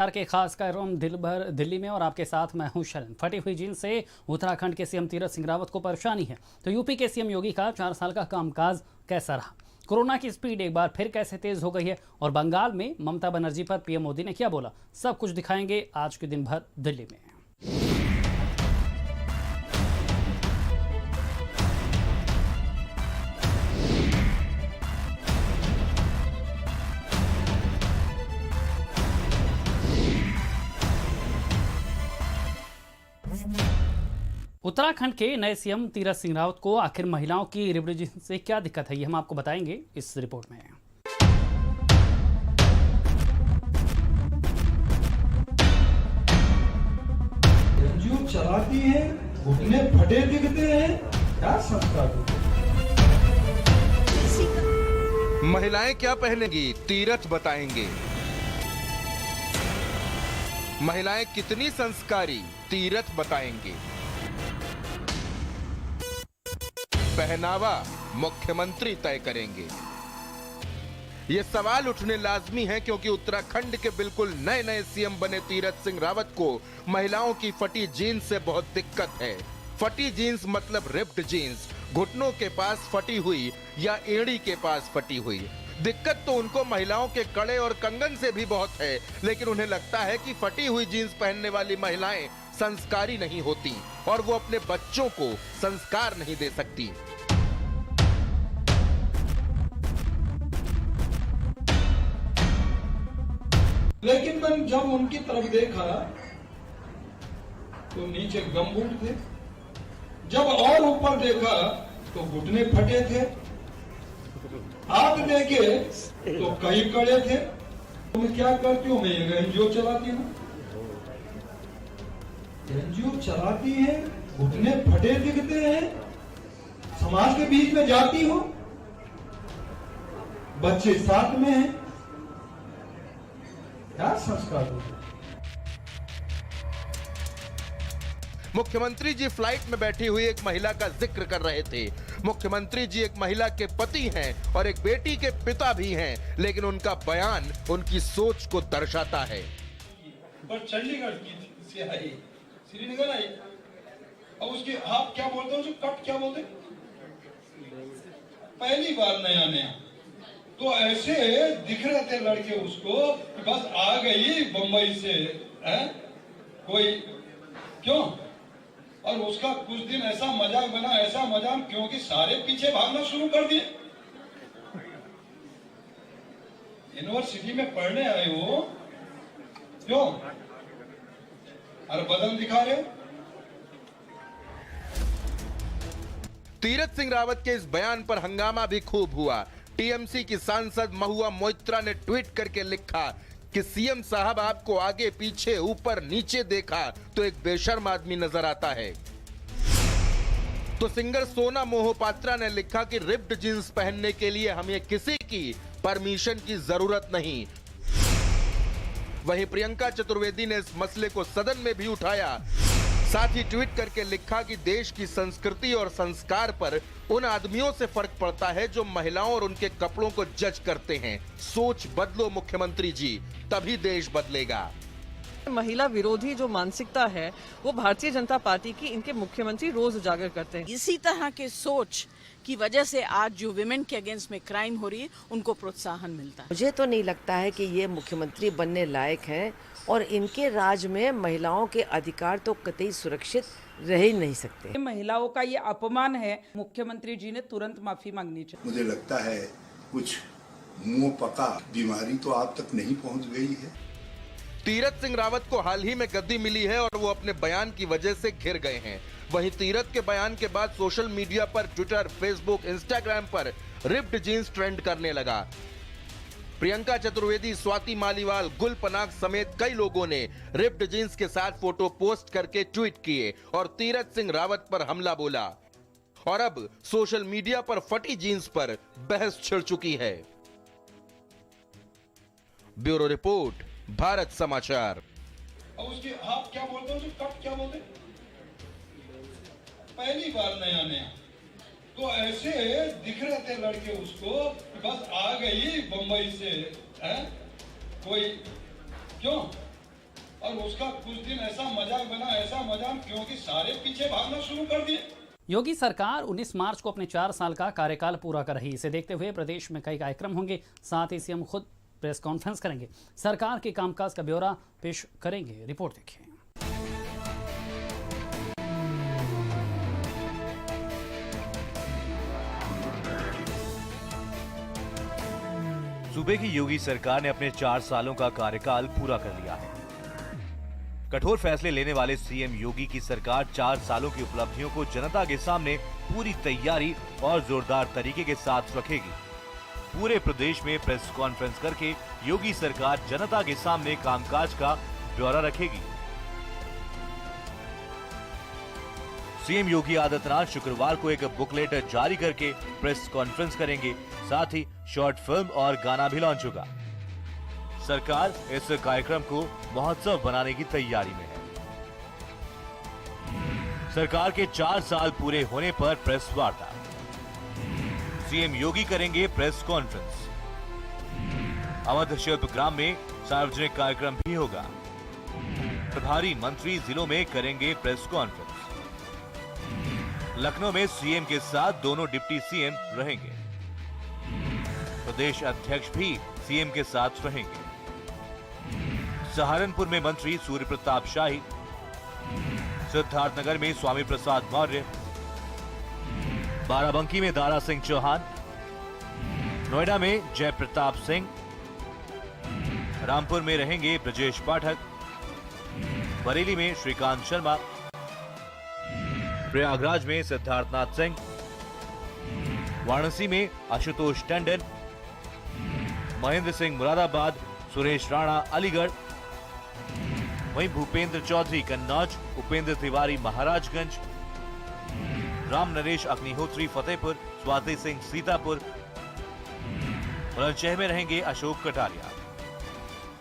के खास कार्यक्रम दिल भर दिल्ली में और आपके साथ मैं हूं शरण। फटी हुई जींस से उत्तराखंड के सीएम तीरथ सिंह रावत को परेशानी है तो यूपी के सीएम योगी का 4 साल का कामकाज कैसा रहा, कोरोना की स्पीड एक बार फिर कैसे तेज हो गई है और बंगाल में ममता बनर्जी पर पीएम मोदी ने क्या बोला, सब कुछ दिखाएंगे आज के दिन भर दिल्ली में। उत्तराखंड के नए सीएम तीरथ सिंह रावत को आखिर महिलाओं की रिब्ड जींस से क्या दिक्कत है, ये हम आपको बताएंगे इस रिपोर्ट में। एनजीओ चलाती है, घुटने फटे दिखते हैं, क्या संस्कार। महिलाएं क्या पहनेंगी, तीरथ बताएंगे। महिलाएं कितनी संस्कारी, तीरथ बताएंगे। पहनावा मुख्यमंत्री तय करेंगे। ये सवाल उठने लाजमी है क्योंकि उत्तराखंड के बिल्कुल नए नए सीएम बने तीरथ सिंह रावत को महिलाओं की फटी जीन्स से बहुत दिक्कत है। फटी जीन्स मतलब रिप्ड जीन्स, घुटनों के पास फटी हुई या एड़ी के पास फटी हुई। दिक्कत तो उनको महिलाओं के कड़े और कंगन से भी बहुत है, लेकिन उन्हें लगता है कि फटी हुई जीन्स पहनने वाली महिलाएं संस्कारी नहीं होती और वो अपने बच्चों को संस्कार नहीं दे सकती। लेकिन मैंने जब उनकी तरफ देखा तो नीचे गमबूट थे, जब और ऊपर देखा तो घुटने फटे थे, हाथ देखे तो कई कड़े थे। तो मैं क्या करती हूँ, मैं एनजीओ चलाती हूँ। एनजीओ चलाती है, घुटने फटे दिखते हैं, समाज के बीच में जाती हूँ, बच्चे साथ में हैं, क्या संस्कार होगा। मुख्यमंत्री जी फ्लाइट में बैठी हुई एक महिला का जिक्र कर रहे थे। मुख्यमंत्री जी एक महिला के पति हैं और एक बेटी के पिता भी हैं, लेकिन उनका बयान उनकी सोच को दर्शाता है। पर चंडीगढ़ की से आई, श्रीनगर आई, और उसके आप क्या बोलते हो, कट क्या बोलते, पहली बार नया नया तो ऐसे दिख रहे थे लड़के उसको, बस आ गई बंबई से है कोई, क्यों। और उसका कुछ दिन ऐसा मजाक बना, ऐसा मजाक, क्योंकि सारे पीछे भागना शुरू कर दिए। यूनिवर्सिटी में पढ़ने आए हो, क्यों, और बदन दिखा रहे हो। तीरथ सिंह रावत के इस बयान पर हंगामा भी खूब हुआ। टीएमसी की सांसद महुआ मोइत्रा ने ट्वीट करके लिखा कि सीएम साहब आपको आगे पीछे ऊपर नीचे देखा तो एक बेशर्म आदमी नजर आता है। तो सिंगर सोना मोहपात्रा ने लिखा कि रिप्ड जींस पहनने के लिए हमें किसी की परमिशन की जरूरत नहीं। वहीं प्रियंका चतुर्वेदी ने इस मसले को सदन में भी उठाया, साथ ही ट्वीट करके लिखा कि देश की संस्कृति और संस्कार पर उन आदमियों से फर्क पड़ता है जो महिलाओं और उनके कपड़ों को जज करते हैं। सोच बदलो मुख्यमंत्री जी, तभी देश बदलेगा। महिला विरोधी जो मानसिकता है वो भारतीय जनता पार्टी की इनके मुख्यमंत्री रोज उजागर करते हैं। इसी तरह के सोच की वजह से आज जो विमेन के अगेंस्ट में क्राइम हो रही है उनको प्रोत्साहन मिलता है। मुझे तो नहीं लगता है कि ये मुख्यमंत्री बनने लायक हैं और इनके राज में महिलाओं के अधिकार तो कतई सुरक्षित रह ही नहीं सकते। महिलाओं का ये अपमान है, मुख्यमंत्री जी ने तुरंत माफी मांगनी चाहिए। मुझे लगता है कुछ मुंह पका बीमारी तो आप तक नहीं पहुंच गई है। तीरथ सिंह रावत को हाल ही में गद्दी मिली है और वो अपने बयान की वजह से घिर गए हैं। वहीं तीरथ के बयान के बाद सोशल मीडिया पर, ट्विटर, फेसबुक, इंस्टाग्राम पर रिप्ड जीन्स ट्रेंड करने लगा। प्रियंका चतुर्वेदी, स्वाति मालीवाल, गुल पनाग समेत कई लोगों ने रिप्ड जीन्स के साथ फोटो पोस्ट करके ट्वीट किए और तीरथ सिंह रावत पर हमला बोला। और अब सोशल मीडिया पर फटी जीन्स पर बहस छिड़ चुकी है। ब्यूरो रिपोर्ट, भारत समाचार। और उसके आप क्या बोलते हो, कट क्या बोलते, पहली बार नया नया तो ऐसे दिख रहे थे लड़के उसको, बस आ गई बंबई से है कोई, क्यों, और उसका कुछ दिन ऐसा मजाक बना, ऐसा मजाक, क्योंकि सारे पीछे भागना शुरू कर दिए। योगी सरकार 19 मार्च को अपने 4 साल का कार्यकाल पूरा कर रही है। इसे देखते हुए प्रदेश में कई कार्यक्रम होंगे। साथ ही सीएम खुद प्रेस कॉन्फ्रेंस करेंगे, सरकार के कामकाज का ब्यौरा पेश करेंगे। रिपोर्ट देखिए। सूबे की योगी सरकार ने अपने 4 सालों का कार्यकाल पूरा कर लिया है। कठोर फैसले लेने वाले सीएम योगी की सरकार 4 सालों की उपलब्धियों को जनता के सामने पूरी तैयारी और जोरदार तरीके के साथ रखेगी। पूरे प्रदेश में प्रेस कॉन्फ्रेंस करके योगी सरकार जनता के सामने कामकाज का ब्यौरा रखेगी। सीएम योगी आदित्यनाथ शुक्रवार को एक बुकलेट जारी करके प्रेस कॉन्फ्रेंस करेंगे। साथ ही शॉर्ट फिल्म और गाना भी लॉन्च होगा। सरकार इस कार्यक्रम को महोत्सव बनाने की तैयारी में है। सरकार के 4 साल पूरे होने पर प्रेस वार्ता, सीएम योगी करेंगे प्रेस कॉन्फ्रेंस। अवध शिल्प ग्राम में सार्वजनिक कार्यक्रम भी होगा। प्रभारी मंत्री जिलों में करेंगे प्रेस कॉन्फ्रेंस। लखनऊ में सीएम के साथ दोनों डिप्टी सीएम रहेंगे। प्रदेश अध्यक्ष भी सीएम के साथ रहेंगे। सहारनपुर में मंत्री सूर्य प्रताप शाही, सिद्धार्थनगर में स्वामी प्रसाद मौर्य, बाराबंकी में दारा सिंह चौहान, नोएडा में जय प्रताप सिंह, रामपुर में रहेंगे ब्रजेश पाठक, बरेली में श्रीकांत शर्मा, प्रयागराज में सिद्धार्थनाथ सिंह, वाराणसी में आशुतोष टंडन, महेंद्र सिंह मुरादाबाद, सुरेश राणा अलीगढ़, वहीं भूपेंद्र चौधरी कन्नौज, उपेंद्र तिवारी महाराजगंज, राम नरेश अग्निहोत्री फतेहपुर, स्वाति सिंह सीतापुर, बुलंदशहर में रहेंगे अशोक कटारिया।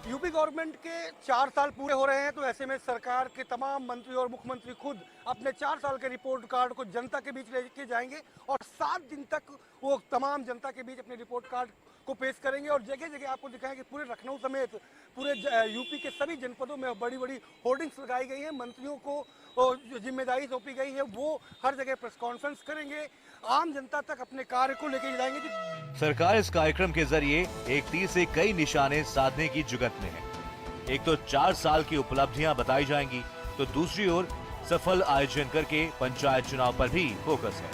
यूपी गवर्नमेंट के 4 साल पूरे हो रहे हैं, तो ऐसे में सरकार के तमाम मंत्री और मुख्यमंत्री खुद अपने 4 साल के रिपोर्ट कार्ड को जनता के बीच लेके जाएंगे और 7 दिन तक वो तमाम जनता के बीच अपने रिपोर्ट कार्ड को पेश करेंगे और जगह जगह आपको दिखाएंगे। पूरे लखनऊ समेत पूरे यूपी के सभी जनपदों में बड़ी बड़ी होर्डिंग्स लगाई गई हैं। मंत्रियों को जो जिम्मेदारी सौंपी गई है वो हर जगह प्रेस कॉन्फ्रेंस करेंगे, आम जनता तक अपने कार्य को लेकर जाएंगे। सरकार इस कार्यक्रम के जरिए एक तीर से कई निशाने साधने की जुगत में है। एक तो 4 साल की उपलब्धियां बताई जाएंगी, तो दूसरी ओर सफल आयोजन करके पंचायत चुनाव पर भी फोकस है।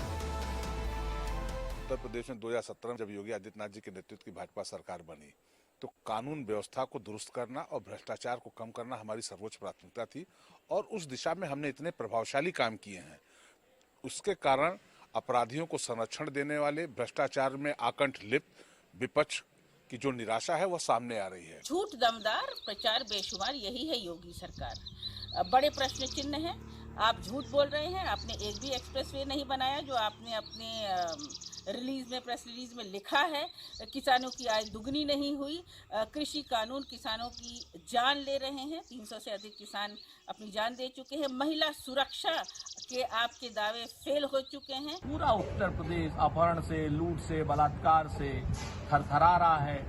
उत्तर प्रदेश में 2017 में जब योगी आदित्यनाथ जी के नेतृत्व की भाजपा सरकार बनी, तो कानून व्यवस्था को दुरुस्त करना और भ्रष्टाचार को कम करना हमारी सर्वोच्च प्राथमिकता थी और उस दिशा में हमने इतने प्रभावशाली काम किए हैं। उसके कारण अपराधियों को संरक्षण देने वाले, भ्रष्टाचार में आकंठ लिप्त विपक्ष की जो निराशा है वो सामने आ रही है। झूठ दमदार प्रचार बेशुमार, यही है योगी सरकार। बड़े प्रश्न चिन्ह हैं। आप झूठ बोल रहे हैं। आपने एक भी एक्सप्रेसवे नहीं बनाया जो आपने अपने रिलीज में, प्रेस रिलीज में लिखा है। किसानों की आय दुगनी नहीं हुई। कृषि कानून किसानों की जान ले रहे हैं। 300 से अधिक किसान अपनी जान दे चुके हैं। महिला सुरक्षा के आपके दावे फेल हो चुके हैं। पूरा उत्तर प्रदेश अपहरण से, लूट से, बलात्कार से थरथरा रहा है।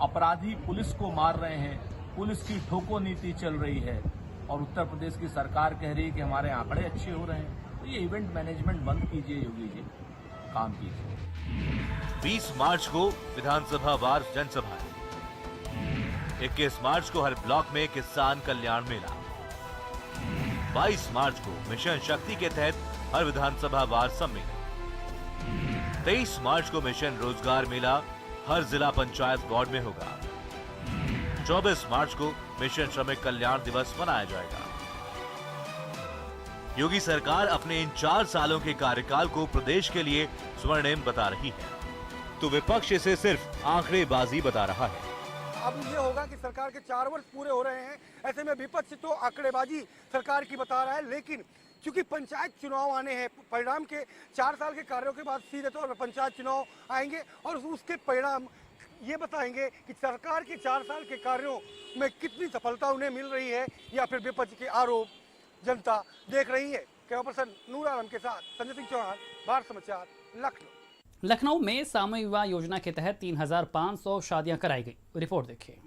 अपराधी पुलिस को मार रहे हैं। पुलिस की ठोको नीति चल रही है और उत्तर प्रदेश की सरकार कह रही है कि हमारे आंकड़े अच्छे हो रहे हैं। तो ये इवेंट मैनेजमेंट बंद कीजिए योगी जी, काम कीजिए। 20 मार्च को विधानसभा वार जनसभा, 21 मार्च को हर ब्लॉक में किसान कल्याण मेला, 22 मार्च को मिशन शक्ति के तहत हर विधानसभा वार सम्मेलन, 23 मार्च को मिशन रोजगार मेला हर जिला पंचायत बोर्ड में होगा, 24 मार्च को मिशन श्रमिक कल्याण दिवस मनाया जाएगा। योगी सरकार अपने इन 4 सालों के कार्यकाल को प्रदेश के लिए स्वर्णिम बता रही है, तो विपक्ष इसे सिर्फ आंकड़ेबाजी बता रहा है। अब ये होगा कि सरकार के 4 वर्ष पूरे हो रहे हैं, ऐसे में विपक्ष तो आंकड़ेबाजी सरकार की बता रहा है, लेकिन क्योंकि पंचायत चुनाव आने हैं, परिणाम के 4 साल के कार्यों के बाद सीधे तौर पर पंचायत चुनाव आएंगे और उसके परिणाम ये बताएंगे कि सरकार के 4 साल के कार्यों में कितनी सफलता उन्हें मिल रही है या फिर विपक्ष के आरोप जनता देख रही है। कैमरा पर्सन नूर आलम के साथ संजय सिंह चौहान, भारत समाचार, लखनऊ। लखनऊ में सामूहिक विवाह योजना के तहत 3500 शादियां कराई गई। रिपोर्ट देखिए।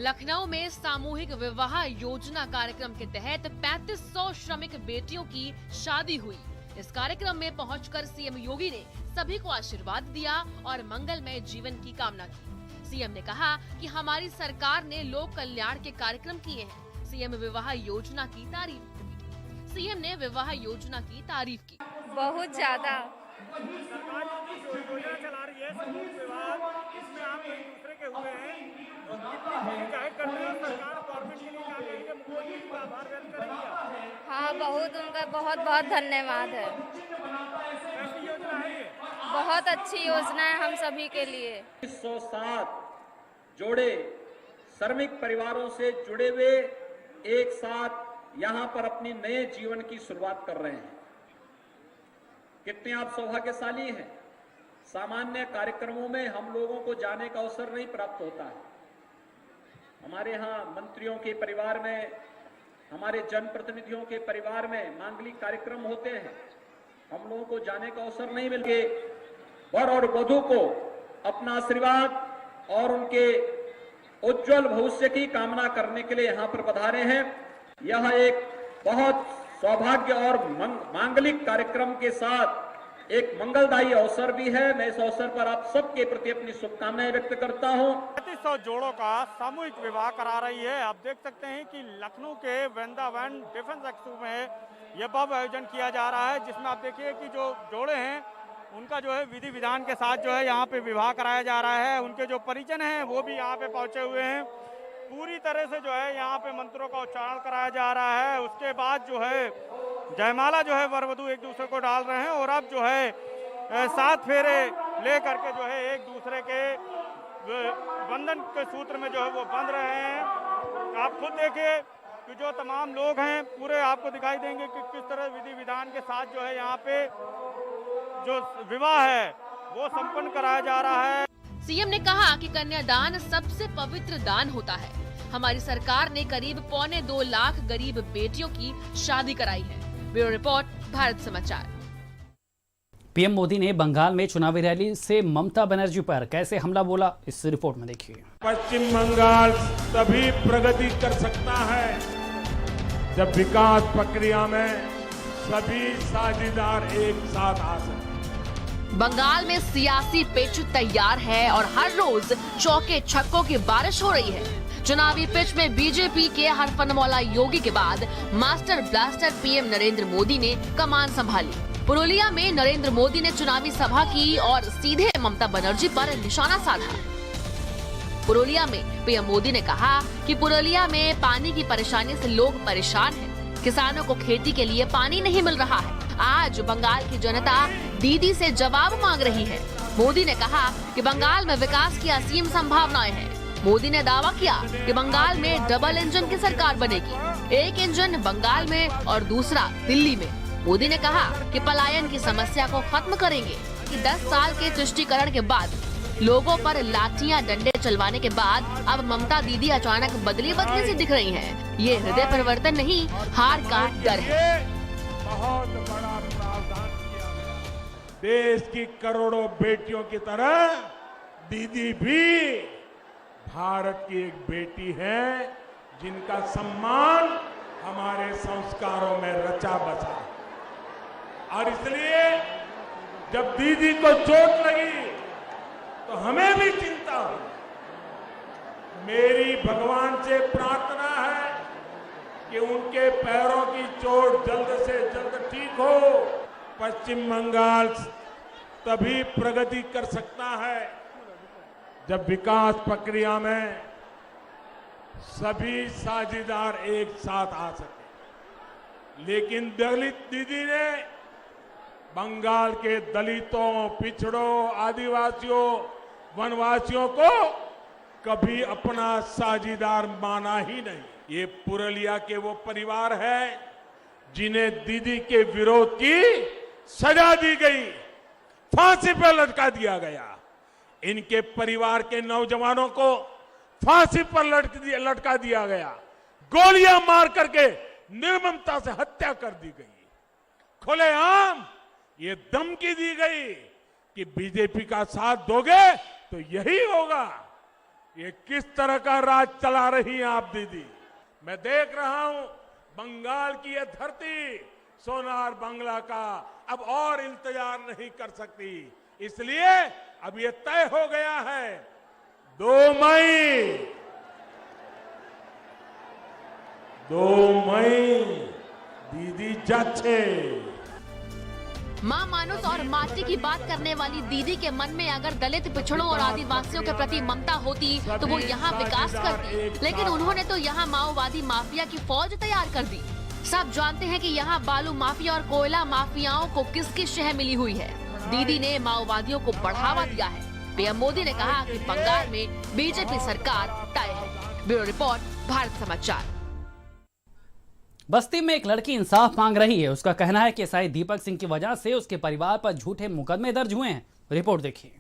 लखनऊ में सामूहिक विवाह योजना कार्यक्रम के तहत 3500 श्रमिक बेटियों की शादी हुई। इस कार्यक्रम में पहुंचकर सीएम योगी ने सभी को आशीर्वाद दिया और मंगलमय जीवन की कामना की। सीएम ने कहा कि हमारी सरकार ने लोक कल्याण के कार्यक्रम किए हैं। सीएम विवाह योजना की तारीफ की। सीएम ने विवाह योजना की तारीफ की। बहुत ज्यादा हाँ, बहुत उनका बहुत बहुत धन्यवाद है। बहुत अच्छी योजना है हम सभी के लिए। 107 जोड़े श्रमिक परिवारों से जुड़े हुए एक साथ यहाँ पर अपनी नए जीवन की शुरुआत कर रहे हैं। कितने आप सौभाग्यशाली हैं। सामान्य कार्यक्रमों में हम लोगों को जाने का अवसर नहीं प्राप्त होता है। हमारे यहाँ मंत्रियों के परिवार में, हमारे जनप्रतिनिधियों के परिवार में मांगलिक कार्यक्रम होते हैं। हम लोगों को जाने का अवसर नहीं मिल के वर और वधू को अपना आशीर्वाद और उनके उज्जवल भविष्य की कामना करने के लिए यहाँ पर पधारे हैं। यह एक बहुत सौभाग्य और मांगलिक कार्यक्रम के साथ एक मंगलदायी अवसर भी है। मैं इस अवसर पर आप सबके प्रति अपनी शुभकामनाएं व्यक्त करता हूं। 3500 जोड़ों का सामूहिक विवाह करा रही है। आप देख सकते हैं कि लखनऊ के वृंदावन डिफेंस एक्सपो में यह भव्य आयोजन किया जा रहा है, जिसमें आप देखिए कि जो जोड़े हैं उनका जो है विधि विधान के साथ जो है यहाँ पे विवाह कराया जा रहा है। उनके जो परिजन हैं वो भी यहाँ पे पहुंचे हुए हैं। पूरी तरह से जो है यहाँ पे मंत्रों का उच्चारण कराया जा रहा है। उसके बाद जो है जयमाला जो है वर वधू एक दूसरे को डाल रहे हैं और अब जो है 7 फेरे ले करके जो है एक दूसरे के बंधन के सूत्र में जो है वो बंध रहे हैं। आप खुद देखिए कि जो तमाम लोग हैं पूरे आपको दिखाई देंगे कि किस तरह विधि विधान के साथ जो है यहाँ पे जो विवाह है वो संपन्न कराया जा रहा है। सीएम ने कहा कि कन्यादान सबसे पवित्र दान होता है। हमारी सरकार ने करीब 1.25 लाख गरीब बेटियों की शादी कराई है। ब्यूरो रिपोर्ट, भारत समाचार। पीएम मोदी ने बंगाल में चुनावी रैली से ममता बनर्जी पर कैसे हमला बोला, इस रिपोर्ट में देखिए। पश्चिम बंगाल तभी प्रगति कर सकता है जब विकास प्रक्रिया में सभी साझेदार एक साथ आ सके। बंगाल में सियासी पिच तैयार है और हर रोज चौके छक्कों की बारिश हो रही है। चुनावी पिच में बीजेपी के हरफनमौला योगी के बाद master blaster PM Narendra Modi ने कमान संभाली। पुरुलिया में नरेंद्र मोदी ने चुनावी सभा की और सीधे ममता बनर्जी पर निशाना साधा। पुरुलिया में पीएम मोदी ने कहा कि पुरुलिया में पानी की परेशानी से लोग परेशान हैं। किसानों को खेती के लिए पानी नहीं मिल रहा है। आज बंगाल की जनता दीदी से जवाब मांग रही है। मोदी ने कहा कि बंगाल में विकास की असीम संभावनाएं हैं। मोदी ने दावा किया कि बंगाल में डबल इंजन की सरकार बनेगी, एक इंजन बंगाल में और दूसरा दिल्ली में। मोदी ने कहा कि पलायन की समस्या को खत्म करेंगे कि 10 साल के तुष्टीकरण के बाद लोगों पर लाठियां डंडे चलवाने के बाद अब ममता दीदी अचानक बदली से दिख रही हैं। ये हृदय परिवर्तन नहीं, हार का डर है। बहुत बड़ा प्रावधान किया गया। देश की करोड़ों बेटियों की तरह दीदी भी भारत की एक बेटी है जिनका सम्मान हमारे संस्कारों में रचा बसा है। और इसलिए जब दीदी को चोट लगी तो हमें भी चिंता हुई। मेरी भगवान से प्रार्थना है कि उनके पैरों की चोट जल्द से जल्द ठीक हो। पश्चिम बंगाल तभी प्रगति कर सकता है जब विकास प्रक्रिया में सभी साझेदार एक साथ आ सके। लेकिन दलित दीदी ने बंगाल के दलितों, पिछड़ों, आदिवासियों, वनवासियों को कभी अपना साझेदार माना ही नहीं। ये पुरुलिया के वो परिवार है जिन्हें दीदी के विरोध की सजा दी गई, फांसी पर लटका दिया गया। इनके परिवार के नौजवानों को फांसी पर लटका दिया गया, गोलियां मार करके निर्ममता से हत्या कर दी गई। खुलेआम ये धमकी दी गई कि बीजेपी का साथ दोगे तो यही होगा। ये किस तरह का राज चला रही हैं आप दीदी। मैं देख रहा हूं बंगाल की ये धरती सोनार बांग्ला का अब और इंतजार नहीं कर सकती, इसलिए अब ये तय हो गया है 2 मई दीदी जाच्छे। मां मानुस और माटी की बात करने वाली दीदी के मन में अगर दलित पिछड़ों और आदिवासियों के प्रति ममता होती तो वो यहाँ विकास करती, लेकिन उन्होंने तो यहाँ माओवादी माफिया की फौज तैयार कर दी। सब जानते हैं कि यहाँ बालू माफिया और कोयला माफियाओं को किसकी शह मिली हुई है। दीदी ने माओवादियों को बढ़ावा दिया है। पीएम मोदी ने कहा कि बंगाल में बीजेपी सरकार तय है। ब्यूरो रिपोर्ट, भारत समाचार। बस्ती में एक लड़की इंसाफ मांग रही है। उसका कहना है कि एसआई दीपक सिंह की वजह से उसके परिवार पर झूठे मुकदमे दर्ज हुए हैं। रिपोर्ट देखिए।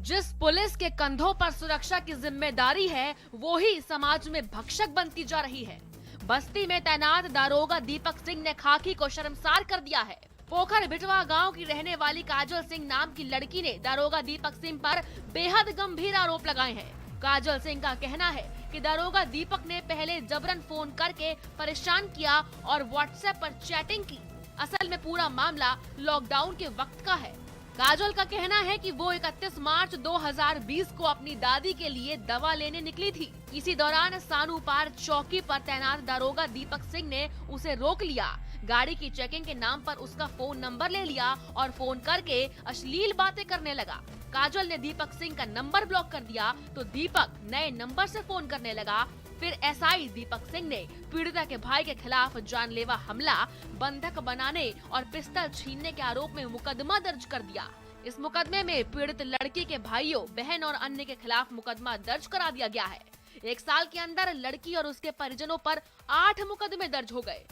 जिस पुलिस के कंधों पर सुरक्षा की जिम्मेदारी है, वो ही समाज में भक्षक बनती जा रही है। बस्ती में तैनात दारोगा दीपक सिंह ने खाकी को शर्मसार कर दिया है। पोखर बिटवा गांव की रहने वाली काजल सिंह नाम की लड़की ने दारोगा दीपक सिंह पर बेहद गंभीर आरोप लगाए हैं। काजल सिंह का कहना है कि दारोगा दीपक ने पहले जबरन फोन करके परेशान किया और व्हाट्सएप पर चैटिंग की। असल में पूरा मामला लॉकडाउन के वक्त का है। काजल का कहना है कि वो 31 मार्च 2020 को अपनी दादी के लिए दवा लेने निकली थी। इसी दौरान सानूपार चौकी पर तैनात दारोगा दीपक सिंह ने उसे रोक लिया। गाड़ी की चेकिंग के नाम पर उसका फोन नंबर ले लिया और फोन करके अश्लील बातें करने लगा। काजल ने दीपक सिंह का नंबर ब्लॉक कर दिया तो दीपक नए नंबर से फोन करने लगा। फिर एसआई दीपक सिंह ने पीड़िता के भाई के खिलाफ जानलेवा हमला, बंधक बनाने और पिस्तौल छीनने के आरोप में मुकदमा दर्ज कर दिया। इस मुकदमे में पीड़ित लड़की के भाइयों, बहन और अन्य के खिलाफ मुकदमा दर्ज करा दिया गया है। 1 साल के अंदर लड़की और उसके परिजनों पर 8 मुकदमे दर्ज हो गए।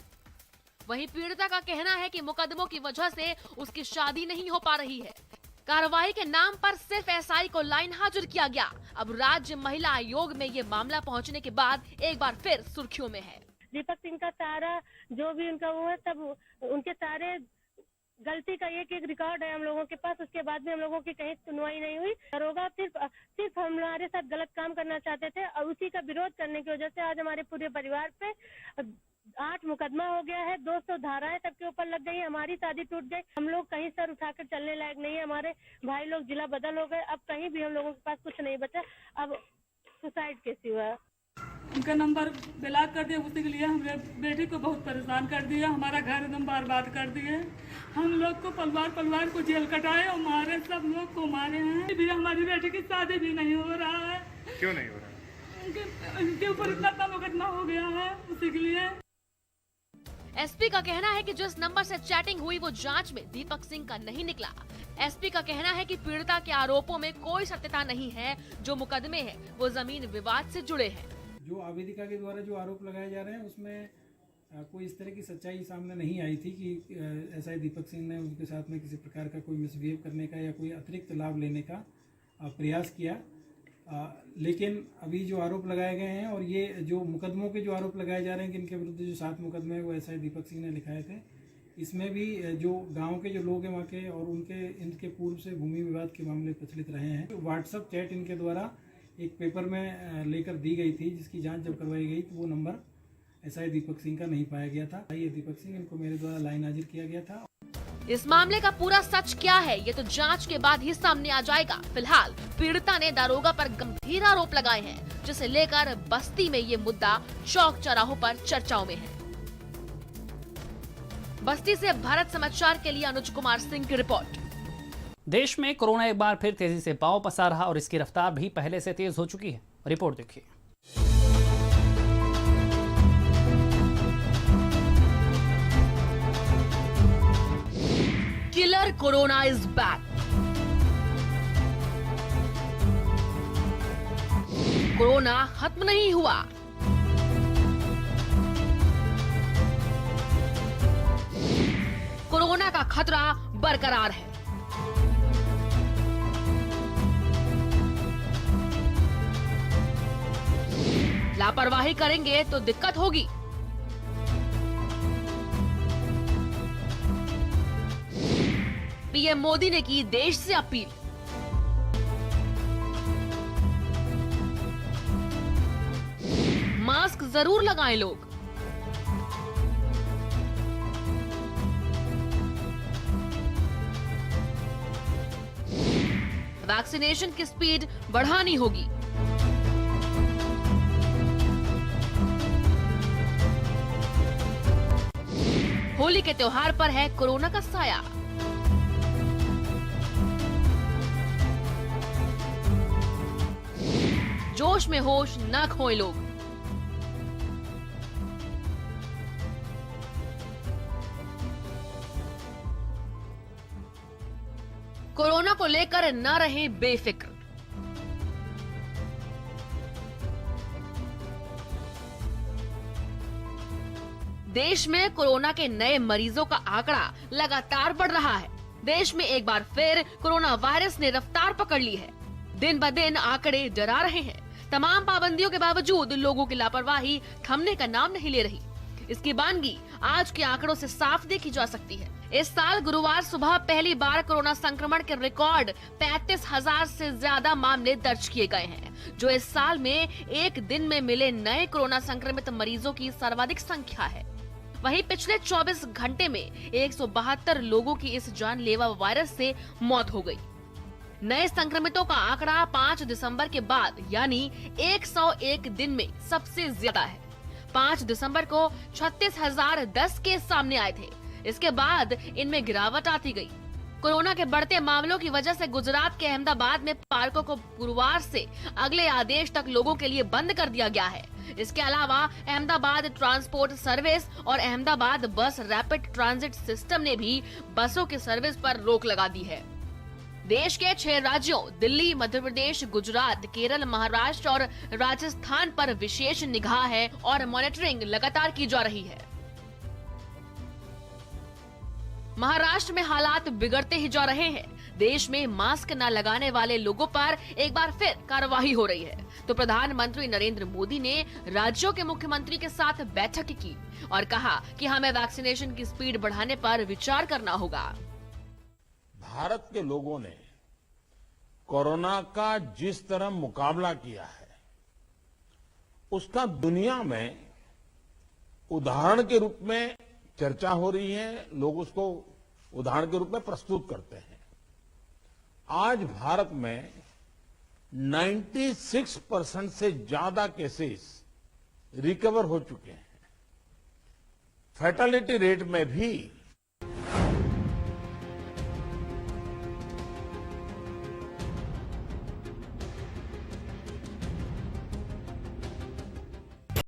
वहीं पीड़िता का कहना है कि मुकदमों की वजह से उसकी शादी नहीं हो पा रही है। कार्रवाई के नाम पर सिर्फ एसआई को लाइन हाजिर किया गया। अब राज्य महिला आयोग में ये मामला पहुंचने के बाद एक बार फिर सुर्खियों में है। दीपक सिंह का सारा जो भी उनका वो है, सब उनके सारे गलती का एक रिकॉर्ड है हम लोगों के पास। उसके बाद भी हम लोगों की कहीं सुनवाई नहीं हुई। दरोगा सिर्फ हमारे साथ गलत काम करना चाहते थे और उसी का विरोध करने की वजह से आज हमारे पूरे परिवार पे 8 मुकदमा हो गया है। 200 धाराएं तक के ऊपर लग गई। हमारी शादी टूट गई। हम लोग कहीं सर उठाकर चलने लायक नहीं है। हमारे भाई लोग जिला बदल हो गए। अब कहीं भी हम लोगों के पास कुछ नहीं बचा। अब सुसाइड के सिवा उनका नंबर ब्लॉक कर दिया। उसी के लिए हमारे बेटी को बहुत परेशान कर दिया। हमारा घर एकदम बर्बाद कर दिए। हम लोग को परिवार को जेल कटाए और मारे, सब लोग को मारे हैं। भी हमारी बेटी की शादी भी नहीं हो रहा है। क्यों नहीं हो रहा? उनके ऊपर इतना मुकदमा हो गया है, उसी के लिए। एसपी का कहना है कि जिस नंबर से चैटिंग हुई वो जांच में दीपक सिंह का नहीं निकला। एसपी का कहना है कि पीड़िता के आरोपों में कोई सत्यता नहीं है। जो मुकदमे हैं वो जमीन विवाद से जुड़े हैं। जो आवेदिका के द्वारा जो आरोप लगाए जा रहे हैं उसमें कोई इस तरह की सच्चाई सामने नहीं आई थी कि एसआई दीपक सिंह ने उनके साथ में किसी प्रकार का कोई मिसबिहेव करने का या कोई अतिरिक्त लाभ लेने का प्रयास किया। लेकिन अभी जो आरोप लगाए गए हैं और ये जो मुकदमों के जो आरोप लगाए जा रहे हैं कि इनके विरुद्ध जो 7 मुकदमे हैं वो एसआई दीपक सिंह ने लिखाए थे, इसमें भी जो गांव के जो लोग हैं वहाँ के और इनके पूर्व से भूमि विवाद के मामले प्रचलित रहे हैं। व्हाट्सएप चैट इनके द्वारा एक पेपर में लेकर दी गई थी, जिसकी जांच जब करवाई गई तो वो नंबर एसआई दीपक सिंह का नहीं पाया गया था। ये दीपक सिंह, इनको मेरे द्वारा लाइन हाजिर किया गया था। इस मामले का पूरा सच क्या है ये तो जांच के बाद ही सामने आ जाएगा। फिलहाल पीड़िता ने दारोगा पर गंभीर आरोप लगाए हैं, जिसे लेकर बस्ती में ये मुद्दा चौक चौराहों पर चर्चाओं में है। बस्ती से भारत समाचार के लिए अनुज कुमार सिंह की रिपोर्ट। देश में कोरोना एक बार फिर तेजी से पांव पसार रहा और इसकी रफ्तार भी पहले से तेज हो चुकी है। रिपोर्ट देखिए। Killer corona is back. Corona खत्म नहीं हुआ। कोरोना का खतरा बरकरार है। लापरवाही करेंगे तो दिक्कत होगी। पीएम मोदी ने की देश से अपील। मास्क जरूर लगाएं लोग। वैक्सीनेशन की स्पीड बढ़ानी होगी। होली के त्योहार पर है कोरोना का साया। जोश में होश न खोएं लोग। कोरोना को लेकर न रहें बेफिक्र। देश में कोरोना के नए मरीजों का आंकड़ा लगातार बढ़ रहा है। देश में एक बार फिर कोरोना वायरस ने रफ्तार पकड़ ली है। दिन ब दिन आंकड़े डरा रहे हैं। तमाम पाबंदियों के बावजूद लोगों की लापरवाही थमने का नाम नहीं ले रही। इसकी बानगी आज के आंकड़ों से साफ देखी जा सकती है। इस साल गुरुवार सुबह पहली बार कोरोना संक्रमण के रिकॉर्ड 35,000 से ज्यादा मामले दर्ज किए गए हैं, जो इस साल में एक दिन में मिले नए कोरोना संक्रमित मरीजों की सर्वाधिक संख्या है। वहीं पिछले 24 घंटे में 172 लोगों की इस जानलेवा वायरस से मौत हो गई। नए संक्रमितों का आंकड़ा 5 दिसंबर के बाद यानी 101 दिन में सबसे ज्यादा है। 5 दिसंबर को 36,010 केस सामने आए थे। इसके बाद इनमें गिरावट आती गई। कोरोना के बढ़ते मामलों की वजह से गुजरात के अहमदाबाद में पार्कों को गुरुवार से अगले आदेश तक लोगों के लिए बंद कर दिया गया है। इसके अलावा अहमदाबाद ट्रांसपोर्ट सर्विस और अहमदाबाद बस रैपिड ट्रांजिट सिस्टम ने भी बसों की सर्विस पर रोक लगा दी है। देश के 6 राज्यों दिल्ली, मध्य प्रदेश, गुजरात, केरल, महाराष्ट्र और राजस्थान पर विशेष निगाह है और मॉनिटरिंग लगातार की जा रही है। महाराष्ट्र में हालात बिगड़ते ही जा रहे हैं। देश में मास्क न लगाने वाले लोगों पर एक बार फिर कार्रवाई हो रही है। तो प्रधानमंत्री नरेंद्र मोदी ने राज्यों के मुख्यमंत्री के साथ बैठक की और कहा कि हमें वैक्सीनेशन की स्पीड बढ़ाने पर विचार करना होगा। भारत के लोगों ने कोरोना का जिस तरह मुकाबला किया है, उसका दुनिया में उदाहरण के रूप में चर्चा हो रही है। लोग उसको उदाहरण के रूप में प्रस्तुत करते हैं। आज भारत में 96% से ज्यादा केसेस रिकवर हो चुके हैं। फैटेलिटी रेट में भी